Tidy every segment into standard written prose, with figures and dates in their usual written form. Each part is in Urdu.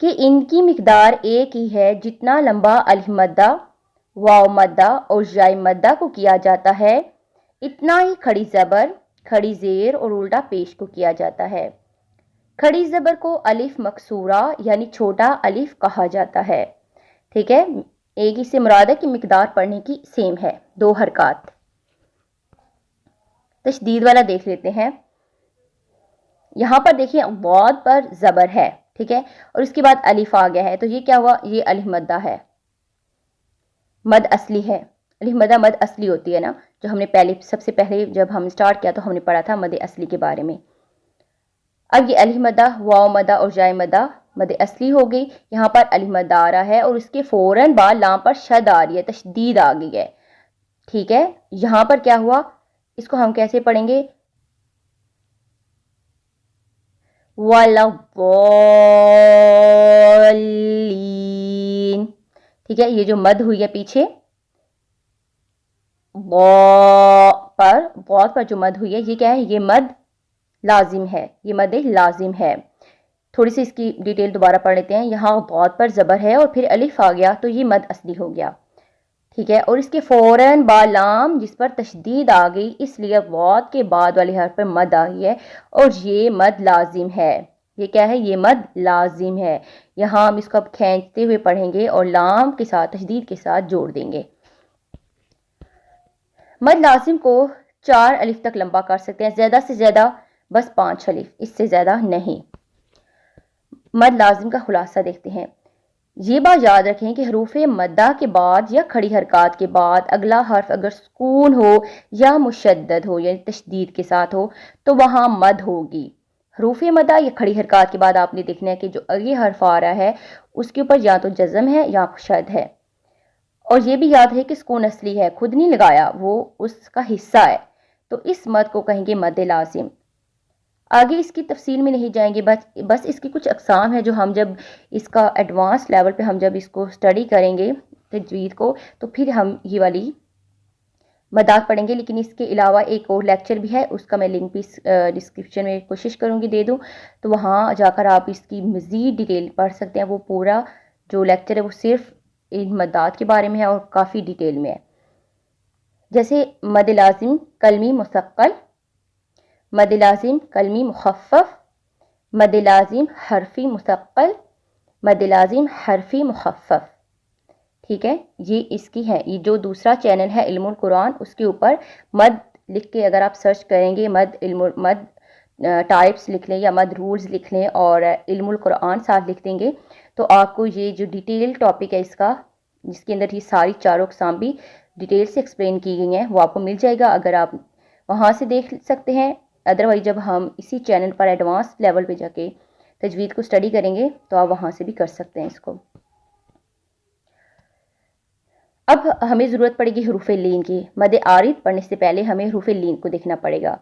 کہ ان کی مقدار ایک ہی ہے، جتنا لمبا الف مدہ، واو مدہ اور یاء مدہ کو کیا جاتا ہے اتنا ہی کھڑی زبر، کھڑی زیر اور الٹا پیش کو کیا جاتا ہے۔ کھڑی زبر کو الف مکسورہ یعنی چھوٹا الف کہا جاتا ہے، ٹھیک ہے۔ ایک ہی سے مراد ہے کہ مقدار پڑھنے کی سیم ہے، 2 حرکات۔ تشدید والا دیکھ لیتے ہیں۔ یہاں پر دیکھیں ضاد پر زبر ہے، ٹھیک ہے، اور اس کے بعد الف آ گیا ہے، تو یہ کیا ہوا؟ یہ الف مدہ ہے، مد اصلی ہے۔ الف مدہ مد اصلی ہوتی ہے نا، جو ہم نے سب سے پہلے جب ہم سٹارٹ کیا تو ہم نے پڑھا تھا مد اصلی کے بارے میں۔ اب یہ الف مدہ، واو مدہ اور یاء مدہ مد اصلی ہو گئی۔ یہاں پر الف مدہ آ رہا ہے اور اس کے فوراً بعد لام پر شد آ رہی ہے، تشدید آ گئی ہے، ٹھیک ہے۔ یہاں پر کیا ہوا؟ اس کو ہم کیسے پڑھیں گے؟ وَلَضَّالِّينَ، ٹھیک ہے۔ یہ جو مد ہوئی ہے پیچھے ضاد پر جو مد ہوئی ہے، یہ کیا ہے؟ یہ مد لازم ہے، یہ مد لازم ہے۔ تھوڑی سی اس کی ڈیٹیل دوبارہ پڑھ لیتے ہیں۔ یہاں ضاد پر زبر ہے اور پھر الف آ گیا تو یہ مد اصلی ہو گیا، ٹھیک ہے، اور اس کے فوراً بعد لام جس پر تشدید آ گئی، اس لیے ضاد کے بعد والے حرف پر مد آ گئی ہے اور یہ مد لازم ہے۔ یہ کیا ہے؟ یہ مد لازم ہے۔ یہاں ہم اس کو اب کھینچتے ہوئے پڑھیں گے اور لام کے ساتھ تشدید کے ساتھ جوڑ دیں گے۔ مد لازم کو 4 الف تک لمبا کر سکتے ہیں، زیادہ سے زیادہ بس 5 الف، اس سے زیادہ نہیں۔ مد لازم کا خلاصہ دیکھتے ہیں۔ یہ بات یاد رکھیں کہ حروف مدہ کے بعد یا کھڑی حرکات کے بعد اگلا حرف اگر سکون ہو یا مشدد ہو یعنی تشدید کے ساتھ ہو تو وہاں مد ہوگی۔ حروف مدہ یا کھڑی حرکات کے بعد آپ نے دیکھنا ہے کہ جو اگلی حرف آ رہا ہے اس کے اوپر یا تو جزم ہے یا شد ہے، اور یہ بھی یاد ہے کہ سکون اصلی ہے، خود نہیں لگایا، وہ اس کا حصہ ہے، تو اس مد کو کہیں گے مد لازم۔ آگے اس کی تفصیل میں نہیں جائیں گے، بس اس کی کچھ اقسام ہیں جو ہم جب اس کا ایڈوانس لیول پہ ہم جب اس کو سٹڈی کریں گے تجوید کو تو پھر ہم یہ والی مدات پڑھیں گے۔ لیکن اس کے علاوہ ایک اور لیکچر بھی ہے، اس کا میں لنک بھی ڈسکرپشن میں کوشش کروں گی دے دوں، تو وہاں جا کر آپ اس کی مزید ڈیٹیل پڑھ سکتے ہیں۔ وہ پورا جو لیکچر ہے وہ صرف ان مدات کے بارے میں ہے اور کافی ڈیٹیل میں ہے۔ جیسے مد لازم کلمی مثقل، مد لازم کلمی مخفف، مد لازم حرفی مثقل، مد لازم حرفی مخفف، ٹھیک ہے۔ یہ اس کی ہے، یہ جو دوسرا چینل ہے علم القرآن، اس کے اوپر مد لکھ کے اگر آپ سرچ کریں گے، مد ٹائپس لکھ لیں یا مد رولز لکھ لیں اور علم القرآن ساتھ لکھ دیں گے تو آپ کو یہ جو ڈیٹیل ٹاپک ہے اس کا، جس کے اندر یہ ساری چاروں اقسام بھی ڈیٹیل سے ایکسپلین کی گئی ہیں، وہ آپ کو مل جائے گا، اگر آپ وہاں سے دیکھ سکتے ہیں۔ ادروائز جب ہم اسی چینل پر ایڈوانس لیول پہ جا کے تجوید کو سٹڈی کریں گے تو آپ وہاں سے بھی کر سکتے ہیں اس کو۔ اب ہمیں ضرورت پڑے گی حروف لین کی۔ مد عارض پڑھنے سے پہلے ہمیں حروف لین کو دیکھنا پڑے گا۔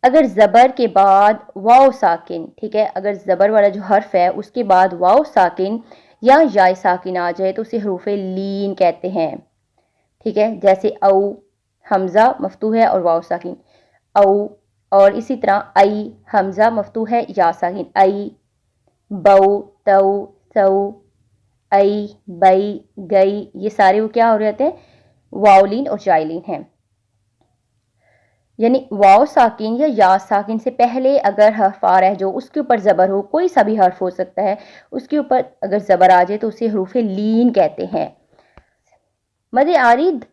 اگر زبر کے بعد واو ساکن، ٹھیک ہے، اگر زبر والا جو حرف ہے اس کے بعد واو ساکن یا یاء ساکن آ جائے تو اسے حروف لین کہتے ہیں، ٹھیک ہے۔ جیسے او، حمزہ مفتوح ہے اور واو ساکن، او، اور اسی طرح ای، حمزہ مفتوح ہے یا ساکن، ای، بو، تو، سو، ای، بئی، گئی، یہ سارے وہ کیا ہو رہے ہیں؟ واولین اور جائلین ہیں۔ یعنی واو ساکن یا یا ساکن سے پہلے اگر حرف آ رہا ہے جو اس کے اوپر زبر ہو، کوئی سا بھی حرف ہو سکتا ہے، اس کے اوپر اگر زبر آ جائے تو اسے حروف لین کہتے ہیں۔ مد عارض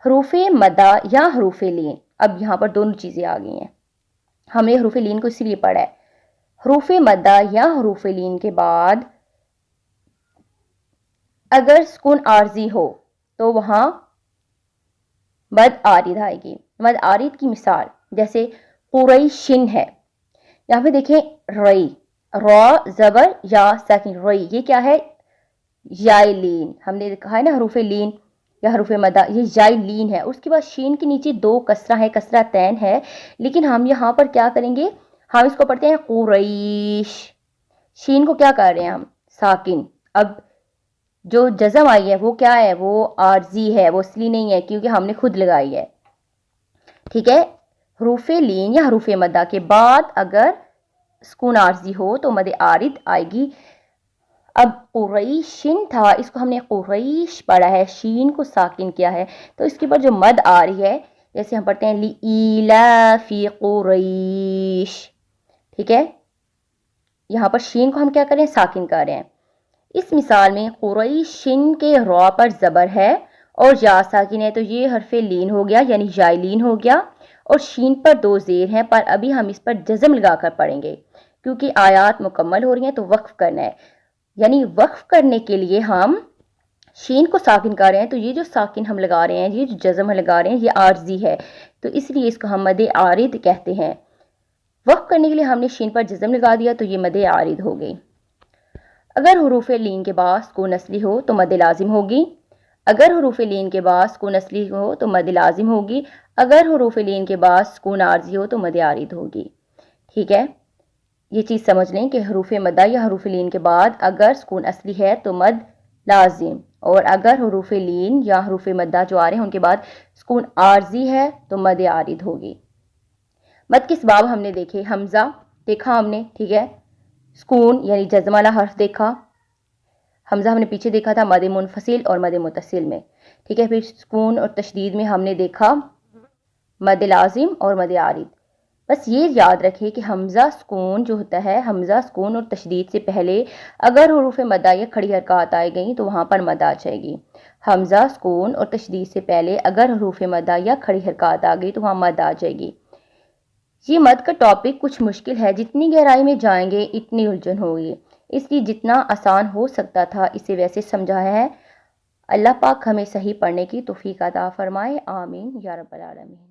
حروف مدہ یا حروف لین، اب یہاں پر دونوں چیزیں آ گئی ہیں۔ ہم نے حروف لین کو اسی لیے پڑھا ہے۔ حروف مدہ یا حروف لین کے بعد اگر سکون عارضی ہو تو وہاں مد عارض آئے گی۔ مد عارض کی مثال جیسے قریشن ہے، یہاں پہ دیکھیں رئی، را زبر یا ساکن، رئی، یہ کیا ہے؟ یاء لین، ہم نے کہا ہے نا حروف لین یا حروف مدہ، یہ یاء لین ہے۔ اس کے بعد شین کے نیچے 2 کسرہ ہے، کسرہ تین ہے، لیکن ہم یہاں پر کیا کریں گے؟ ہم اس کو پڑھتے ہیں قریش، شین کو کیا کر رہے ہیں ہم؟ ساکن۔ اب جو جزم آئی ہے وہ کیا ہے؟ وہ عارضی ہے، وہ اصلی نہیں ہے کیونکہ ہم نے خود لگائی ہے، ٹھیک ہے۔ حروف لین یا حروف مدہ کے بعد اگر سکون عارضی ہو تو مد عارض آئے گی۔ اب قریشن تھا، اس کو ہم نے قریش پڑھا ہے، شین کو ساکن کیا ہے، تو اس کے اوپر جو مد آ رہی ہے، جیسے ہم پڑھتے ہیں لِإِيلَافِ قریش، ٹھیک ہے، یہاں پر شین کو ہم کیا کریں، ساکن کر رہے ہیں۔ اس مثال میں قریشن کے را پر زبر ہے اور یا ساکن ہے، تو یہ حرف لین ہو گیا، یعنی جائلین ہو گیا، اور شین پر 2 زیر ہیں، پر ابھی ہم اس پر جزم لگا کر پڑھیں گے کیونکہ آیات مکمل ہو رہی ہیں تو وقف کرنا ہے، یعنی وقف کرنے کے لیے ہم شین کو ساکن کر رہے ہیں، تو یہ جو ساکن ہم لگا رہے ہیں، یہ جو جزم ہم لگا رہے ہیں، یہ عارضی ہے، تو اس لیے اس کو ہم مد عارض کہتے ہیں۔ وقف کرنے کے لیے ہم نے شین پر جزم لگا دیا تو یہ مد عارض ہو گئی۔ اگر حروف لین کے بعد سکون اصلی ہو تو مد لازم ہوگی، اگر حروف لین کے بعد سکون اصلی ہو تو مد لازم ہوگی، اگر حروف لین کے بعد سکون عارضی ہو تو مد عارض ہوگی، ٹھیک ہے، یہ چیز سمجھ لیں کہ حروف مدہ یا حروف لین کے بعد اگر سکون اصلی ہے تو مد لازم، اور اگر حروف لین یا حروف مدہ جو آ رہے ہیں ان کے بعد سکون عارضی ہے تو مد عارض ہوگی۔ مد کے اسباب ہم نے دیکھے، حمزہ دیکھا ہم نے، ٹھیک ہے، سکون یعنی جزم والا حرف دیکھا، حمزہ ہم نے پیچھے دیکھا تھا مد منفصل اور مد متصل میں، ٹھیک ہے، پھر سکون اور تشدید میں ہم نے دیکھا مد لازم اور مد عارض۔ بس یہ یاد رکھے کہ حمزہ سکون جو ہوتا ہے، حمزہ سکون اور تشدید سے پہلے اگر حروف مدہ یا کھڑی حرکات آئے گئیں تو وہاں پر مد آ جائے گی، حمزہ سکون اور تشدید سے پہلے اگر حروف مدہ یا کھڑی حرکات آ گئی تو وہاں مد آ جائے گی۔ یہ مد کا ٹاپک کچھ مشکل ہے، جتنی گہرائی میں جائیں گے اتنی الجھن ہوگی، اس لیے جتنا آسان ہو سکتا تھا اسے ویسے سمجھایا ہے۔ اللہ پاک ہمیں صحیح پڑھنے کی توفیق عطا فرمائے، آمین یا رب العالمین۔